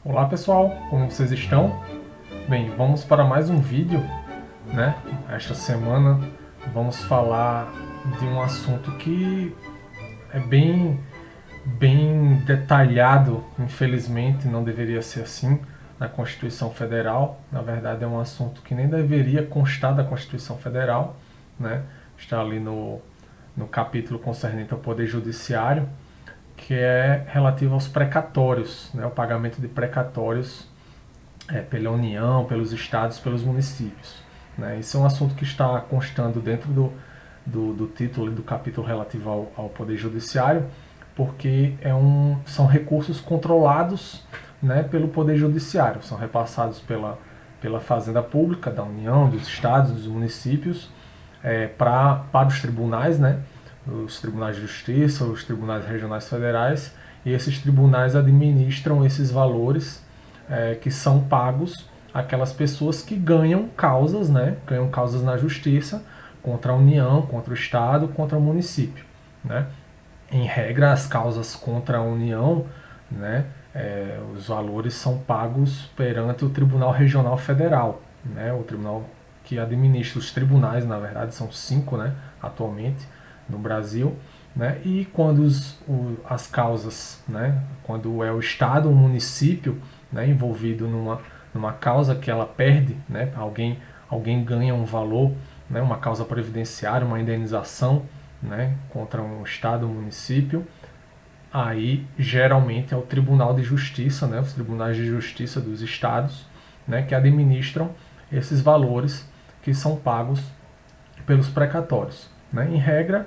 Olá pessoal, como vocês estão? Bem, vamos para mais um vídeo, né? Esta semana vamos falar de um assunto que é bem detalhado, infelizmente não deveria ser assim na Constituição Federal. Na verdade é um assunto que nem deveria constar da Constituição Federal, né? Está ali no capítulo concernente ao Poder Judiciário, que é relativo aos precatórios, né, o pagamento de precatórios pela União, pelos estados, pelos municípios. Né. Isso é um assunto que está constando dentro do título e do capítulo relativo ao Poder Judiciário, porque são recursos controlados, né, pelo Poder Judiciário, são repassados pela Fazenda Pública, da União, dos estados, dos municípios, para os tribunais, né, os tribunais de justiça, os tribunais regionais federais, e esses tribunais administram esses valores que são pagos àquelas pessoas que ganham causas, né? Ganham causas na justiça contra a União, contra o Estado, contra o município, né? Em regra, as causas contra a União, né? Os valores são pagos perante o Tribunal Regional Federal, né? O tribunal que administra os tribunais, na verdade, são 5, né? Atualmente no Brasil, né? E quando as causas, né? Quando é o Estado, o município, né? Envolvido numa causa que ela perde, né? Alguém ganha um valor, né? Uma causa previdenciária, uma indenização, né? Contra um Estado, um município, aí geralmente é o Tribunal de Justiça, né? Os tribunais de justiça dos estados, né? Que administram esses valores que são pagos pelos precatórios. Né? Em regra,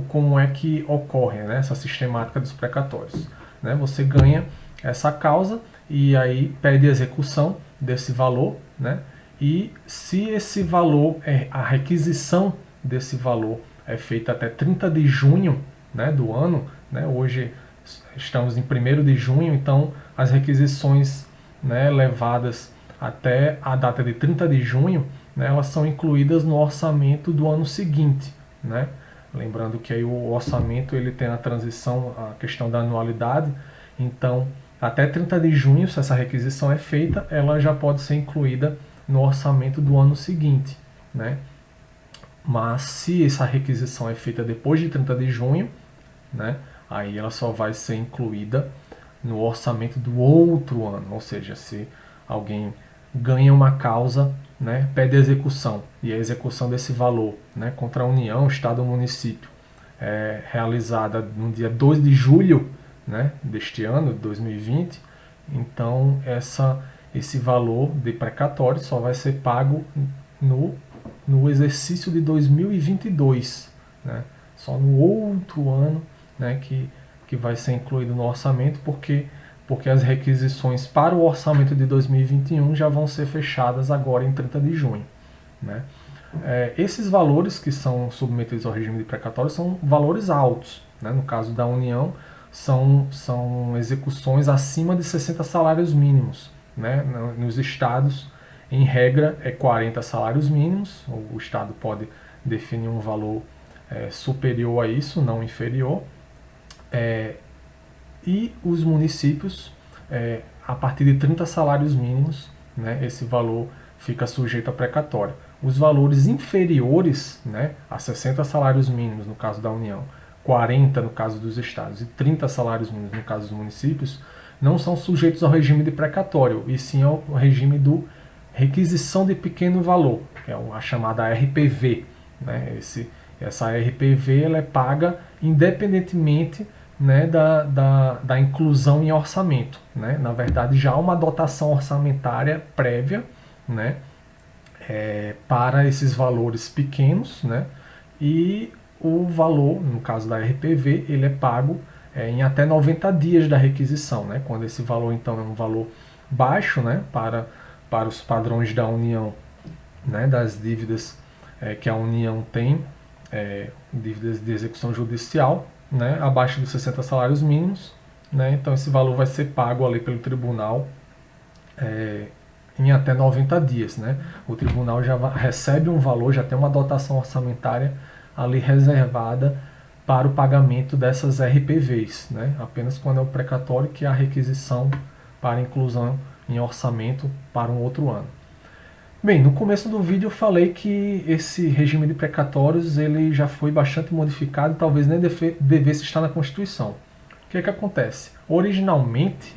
como é que ocorre, né, essa sistemática dos precatórios? Né? Você ganha essa causa e aí pede execução desse valor, né? E se esse valor, a requisição desse valor é feita até 30 de junho, né, do ano, né? Hoje estamos em 1º de junho, então as requisições, né, levadas até a data de 30 de junho, né, elas são incluídas no orçamento do ano seguinte, né? Lembrando que aí o orçamento ele tem a transição, a questão da anualidade, então até 30 de junho, se essa requisição é feita, ela já pode ser incluída no orçamento do ano seguinte, né? Mas se essa requisição é feita depois de 30 de junho, né, aí ela só vai ser incluída no orçamento do outro ano, ou seja, se alguém ganha uma causa, né, pede execução, e a execução desse valor, né, contra a União, Estado ou município é realizada no dia 2 de julho, né, deste ano, 2020, então esse valor de precatório só vai ser pago no exercício de 2022, né, só no outro ano, né, que vai ser incluído no orçamento, porque as requisições para o orçamento de 2021 já vão ser fechadas agora em 30 de junho. Né? Esses valores que são submetidos ao regime de precatório são valores altos. Né? No caso da União, são execuções acima de 60 salários mínimos. Né? Nos estados, em regra, é 40 salários mínimos. O estado pode definir um valor superior a isso, não inferior. E os municípios, a partir de 30 salários mínimos, né, esse valor fica sujeito a precatório. Os valores inferiores, né, a 60 salários mínimos no caso da União, 40 no caso dos estados e 30 salários mínimos no caso dos municípios, não são sujeitos ao regime de precatório, e sim ao regime do requisição de pequeno valor, que é a chamada RPV. Né? Essa RPV ela é paga independentemente, né, da inclusão em orçamento. Né? Na verdade, já há uma dotação orçamentária prévia, né, para esses valores pequenos, né, e o valor, no caso da RPV, ele é pago em até 90 dias da requisição. Né? Quando esse valor, então, é um valor baixo, né, para os padrões da União, né, das dívidas que a União tem, dívidas de execução judicial, né, abaixo dos 60 salários mínimos, né, então esse valor vai ser pago ali pelo tribunal em até 90 dias. Né. O tribunal já recebe um valor, já tem uma dotação orçamentária ali reservada para o pagamento dessas RPVs, né, apenas quando é o precatório que a requisição para inclusão em orçamento para um outro ano. Bem, no começo do vídeo eu falei que esse regime de precatórios ele já foi bastante modificado e talvez nem devesse estar na Constituição. O que é que acontece? Originalmente,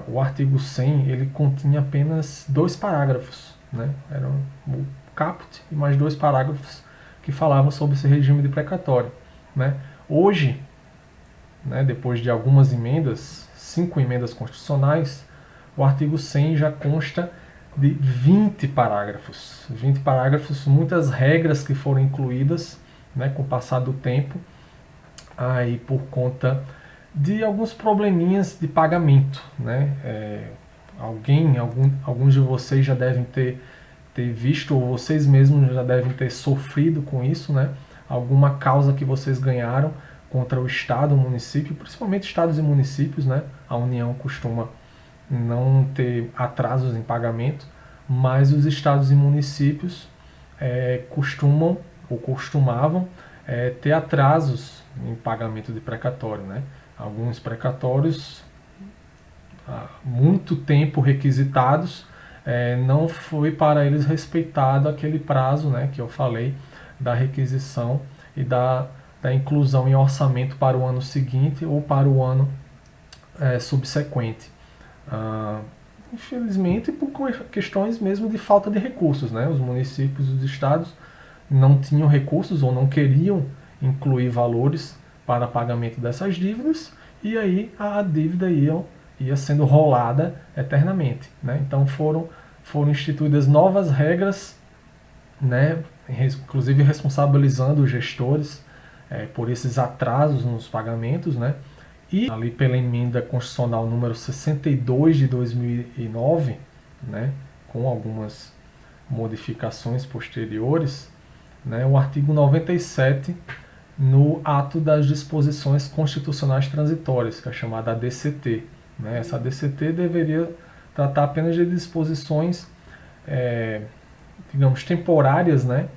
o artigo 100 ele continha apenas 2 parágrafos, né? Era o caput e mais 2 parágrafos que falavam sobre esse regime de precatório, né? Hoje, né, depois de algumas emendas, 5 emendas constitucionais, o artigo 100 já consta de 20 parágrafos. 20 parágrafos, muitas regras que foram incluídas, né, com o passar do tempo, aí por conta de alguns probleminhas de pagamento, né? Alguns de vocês já devem ter visto, ou vocês mesmos já devem ter sofrido com isso, né? Alguma causa que vocês ganharam contra o Estado, o município, principalmente estados e municípios, né? A União costuma não ter atrasos em pagamento, mas os estados e municípios costumam ou costumavam ter atrasos em pagamento de precatório, né? Alguns precatórios há muito tempo requisitados, não foi para eles respeitado aquele prazo, né, que eu falei, da requisição e da inclusão em orçamento para o ano seguinte ou para o ano subsequente. Infelizmente, por questões mesmo de falta de recursos, né? Os municípios e os estados não tinham recursos ou não queriam incluir valores para pagamento dessas dívidas, e aí a dívida ia sendo rolada eternamente, né? Então foram instituídas novas regras, né? Inclusive responsabilizando os gestores por esses atrasos nos pagamentos, né? E ali pela emenda constitucional número 62 de 2009, né, com algumas modificações posteriores, né, o artigo 97 no ato das disposições constitucionais transitórias, que é a chamada ADCT. Né? Essa ADCT deveria tratar apenas de disposições, digamos, temporárias, né,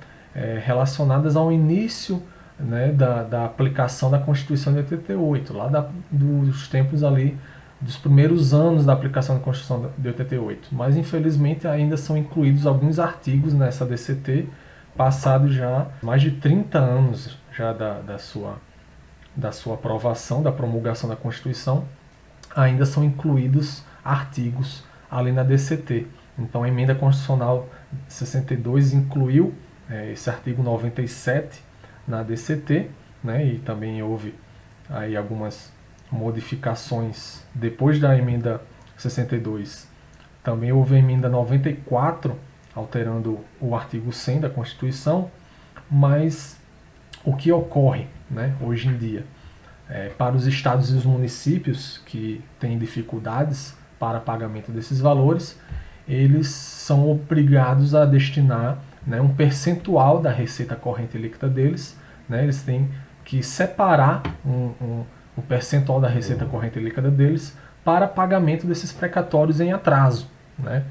relacionadas ao início, né, da aplicação da Constituição de 88, lá dos tempos ali, dos primeiros anos da aplicação da Constituição de 88. Mas, infelizmente, ainda são incluídos alguns artigos nessa DCT, passados já mais de 30 anos já da sua aprovação, da promulgação da Constituição, ainda são incluídos artigos ali na DCT. Então, a Emenda Constitucional 62 incluiu esse artigo 97 na DCT, né, e também houve aí algumas modificações depois da emenda 62. Também houve a emenda 94, alterando o artigo 100 da Constituição, mas o que ocorre, né, hoje em dia? Para os estados e os municípios que têm dificuldades para pagamento desses valores, eles são obrigados a destinar, né, um percentual da receita corrente líquida deles, né, eles têm que separar um percentual da receita corrente líquida deles para pagamento desses precatórios em atraso. Né?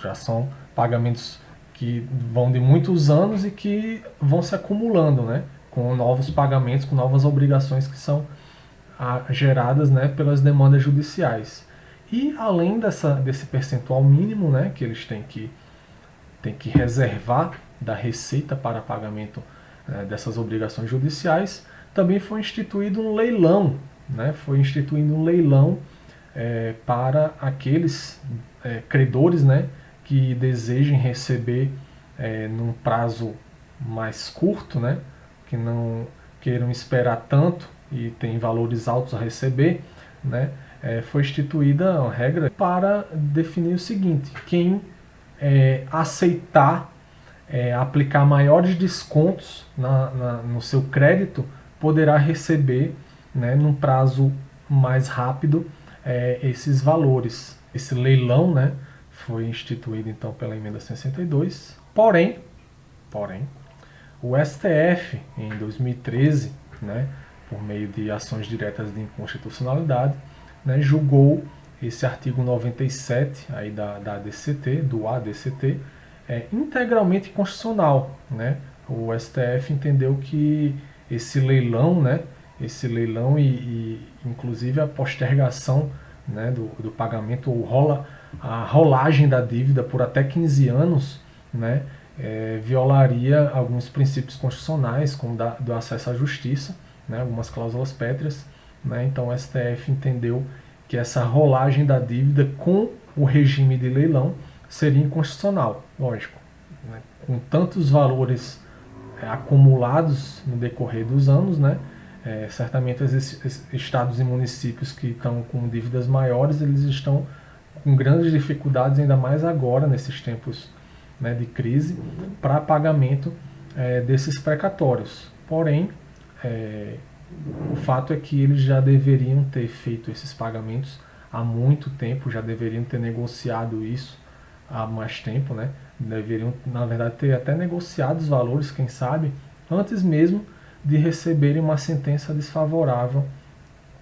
Já são pagamentos que vão de muitos anos e que vão se acumulando, né, com novos pagamentos, com novas obrigações que são geradas, né, pelas demandas judiciais. E além desse percentual mínimo, né, que eles têm que reservar da receita para pagamento dessas obrigações judiciais, também foi instituído um leilão, né? Foi instituído um leilão para aqueles credores, né, que desejem receber num prazo mais curto, né, que não queiram esperar tanto e tem valores altos a receber, né? Foi instituída uma regra para definir o seguinte: quem aceitar aplicar maiores descontos no seu crédito poderá receber, né, num prazo mais rápido esses valores. Esse leilão, né, foi instituído então pela emenda 62. Porém, o STF em 2013, né, por meio de ações diretas de inconstitucionalidade, né, julgou esse artigo 97 aí da ADCT, do ADCT, integralmente constitucional, né? O STF entendeu que esse leilão, né, esse leilão e inclusive a postergação né, do pagamento, ou a rolagem da dívida por até 15 anos, né, violaria alguns princípios constitucionais, como do acesso à justiça, né, algumas cláusulas pétreas, né. Então o STF entendeu que essa rolagem da dívida com o regime de leilão seria inconstitucional, lógico, né, com tantos valores acumulados no decorrer dos anos, né. Certamente os estados e municípios que estão com dívidas maiores, eles estão com grandes dificuldades, ainda mais agora, nesses tempos, né, de crise, para pagamento desses precatórios. Porém, o fato é que eles já deveriam ter feito esses pagamentos há muito tempo, já deveriam ter negociado isso há mais tempo, né? Deveriam, na verdade, ter até negociado os valores, quem sabe, antes mesmo de receberem uma sentença desfavorável,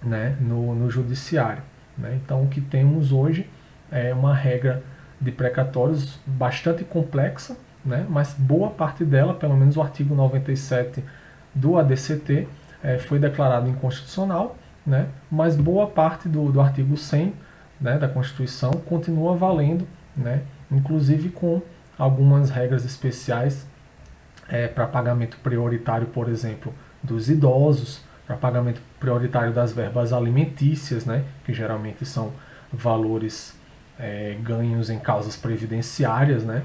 né, no judiciário, né? Então o que temos hoje é uma regra de precatórios bastante complexa, né, mas boa parte dela, pelo menos o artigo 97 do ADCT, foi declarado inconstitucional, né, mas boa parte do artigo 100, né, da Constituição continua valendo, né, inclusive com algumas regras especiais para pagamento prioritário, por exemplo, dos idosos, para pagamento prioritário das verbas alimentícias, né, que geralmente são valores ganhos em causas previdenciárias, né.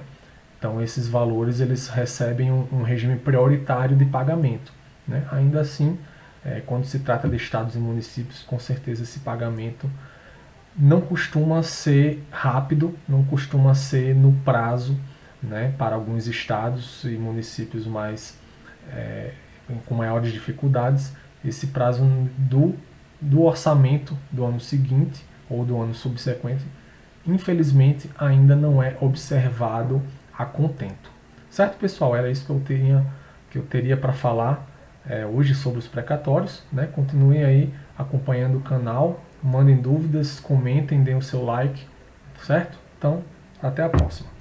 Então esses valores eles recebem um regime prioritário de pagamento, né. Ainda assim, quando se trata de estados e municípios, com certeza esse pagamento não costuma ser rápido, não costuma ser no prazo, né, para alguns estados e municípios com maiores dificuldades. Esse prazo do orçamento do ano seguinte ou do ano subsequente, infelizmente, ainda não é observado a contento. Certo, pessoal? Era isso que eu teria para falar hoje sobre os precatórios, né? Continuem aí acompanhando o canal, mandem dúvidas, comentem, deem o seu like, certo? Então, até a próxima.